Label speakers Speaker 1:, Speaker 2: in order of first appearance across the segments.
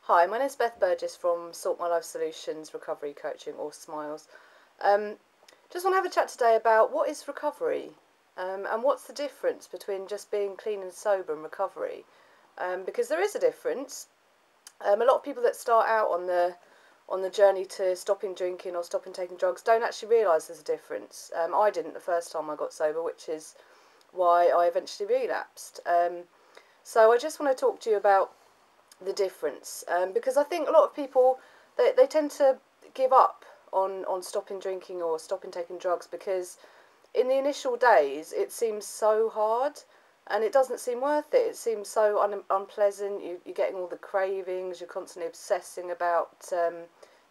Speaker 1: Hi, my name is Beth Burgess from Sort My Life Solutions Recovery Coaching, or SMILES. Um, just want to have a chat today about what is recovery, and what's the difference between just being clean and sober and recovery, because there is a difference. A lot of people that start out on the journey to stopping drinking or stopping taking drugs don't actually realise there's a difference. I didn't the first time I got sober, which is why I eventually relapsed. So I just want to talk to you about the difference, because I think a lot of people they tend to give up on stopping drinking or stopping taking drugs because in the initial days it seems so hard and it doesn't seem worth it. It seems so unpleasant. You're getting all the cravings, you're constantly obsessing about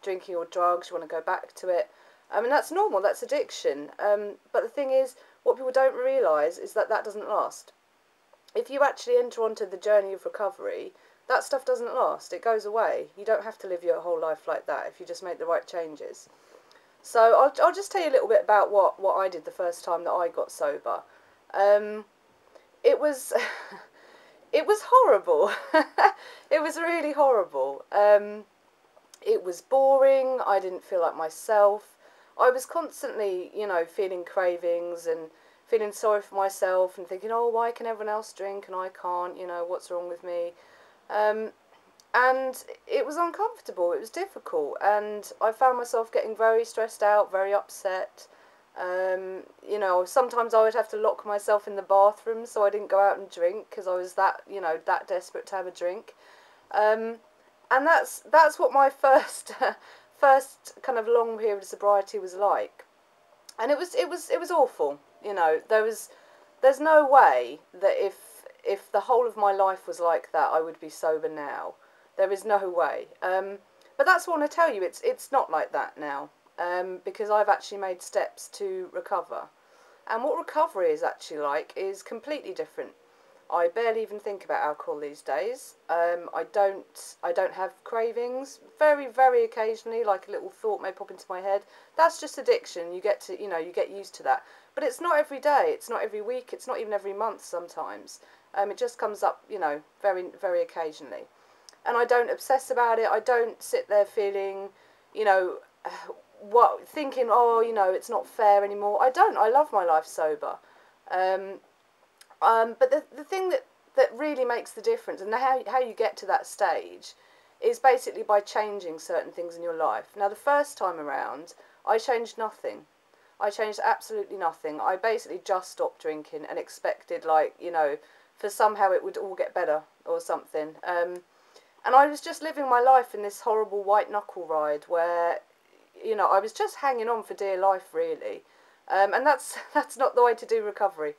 Speaker 1: drinking or drugs, you want to go back to it. I mean, that's normal, that's addiction, but the thing is, what people don't realise is that that doesn't last. If you actually enter onto the journey of recovery, that stuff doesn't last. It goes away. You don't have to live your whole life like that if you just make the right changes. So I'll just tell you a little bit about what I did the first time that I got sober. Um, it was it was horrible. It was really horrible. It was boring. I didn't feel like myself. I was constantly, feeling cravings and feeling sorry for myself and thinking, oh, why can everyone else drink and I can't? What's wrong with me? Um, and it was uncomfortable, it was difficult, and I found myself getting very stressed out, very upset. Sometimes I would have to lock myself in the bathroom so I didn't go out and drink because I was that desperate to have a drink. Um, and that's what my first first kind of long period of sobriety was like. And it was awful. There's no way that if the whole of my life was like that, I would be sober now. There is no way. But that's what I want to tell you. It's not like that now, because I've actually made steps to recover. And what recovery is actually like is completely different. I barely even think about alcohol these days. I don't have cravings. Very, very occasionally, like a little thought may pop into my head. That's just addiction. You get used to that. But it's not every day. It's not every week. It's not even every month sometimes. It just comes up, very, very occasionally. And I don't obsess about it. I don't sit there feeling, you know, thinking, oh, it's not fair anymore. I don't. I love my life sober. Um, but the thing that really makes the difference and how you get to that stage is basically by changing certain things in your life. Now, the first time around, I changed nothing. I changed absolutely nothing. I basically just stopped drinking and expected, for somehow it would all get better or something. And I was just living my life in this horrible white knuckle ride where, I was just hanging on for dear life, really. And that's not the way to do recovery.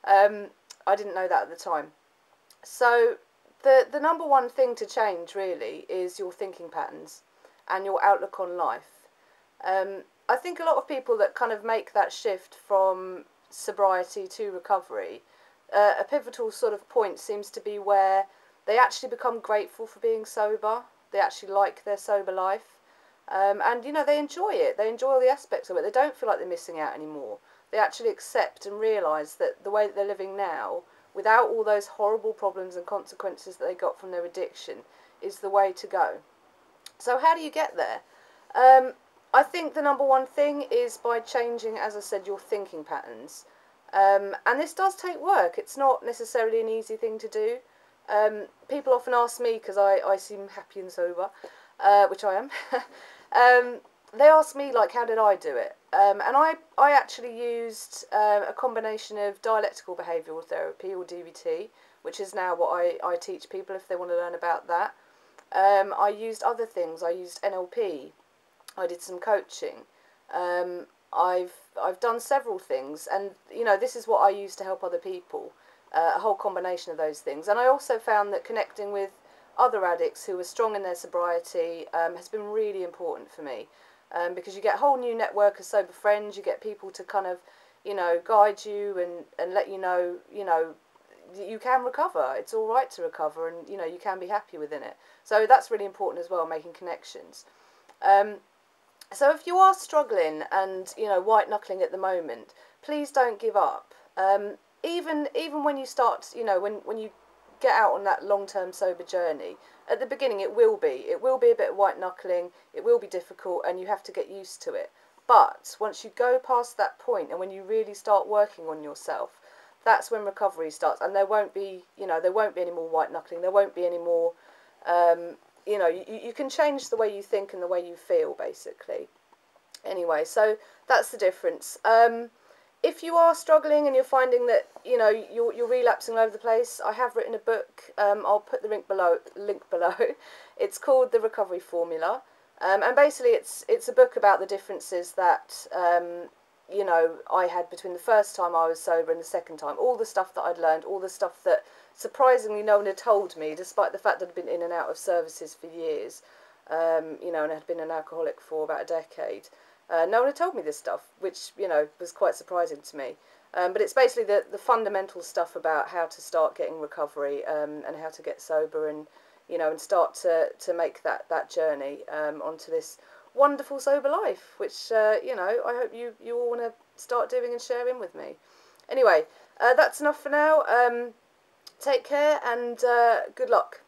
Speaker 1: Um, I didn't know that at the time. So the number one thing to change really is your thinking patterns and your outlook on life. I think a lot of people that kind of make that shift from sobriety to recovery, a pivotal sort of point seems to be where they actually become grateful for being sober. They actually like their sober life. And they enjoy it. They enjoy all the aspects of it. They don't feel like they're missing out anymore. They actually accept and realise that the way that they're living now, without all those horrible problems and consequences that they got from their addiction, is the way to go. So how do you get there? I think the number one thing is by changing, as I said, your thinking patterns. And this does take work. It's not necessarily an easy thing to do. People often ask me, because I seem happy and sober, which I am, they ask me, how did I do it? And I actually used a combination of dialectical behavioural therapy, or DBT, which is now what I teach people if they want to learn about that. I used other things. I used NLP. I did some coaching. I've done several things, and this is what I use to help other people. A whole combination of those things. And I also found that connecting with other addicts who are strong in their sobriety has been really important for me, because you get a whole new network of sober friends. You get people to kind of, guide you and let you know, you can recover. It's all right to recover, and you can be happy within it. So that's really important as well, making connections. So if you are struggling and white knuckling at the moment, please don't give up. Even when you start, when you get out on that long-term sober journey, At the beginning it will be. It will be a bit white knuckling, it will be difficult, and you have to get used to it. But once you go past that point and when you really start working on yourself, that's when recovery starts, and there won't be, you know, there won't be any more white knuckling, there won't be any more, you know, you can change the way you think and the way you feel, basically. Anyway, so that's the difference. If you are struggling and you're finding that, you know, you're relapsing all over the place, I have written a book. I'll put the link below. It's called The Recovery Formula, and basically it's a book about the differences that you know, I had between the first time I was sober and the second time. All the stuff that I'd learned, all the stuff that surprisingly no one had told me, despite the fact that I'd been in and out of services for years, you know, and I had been an alcoholic for about a decade. No one had told me this stuff, which, you know, was quite surprising to me. But it's basically the fundamental stuff about how to start getting recovery, and how to get sober, and, you know, and start to make that journey onto this wonderful sober life, which, you know, I hope you all want to start doing and sharing with me. Anyway, that's enough for now. Take care and good luck.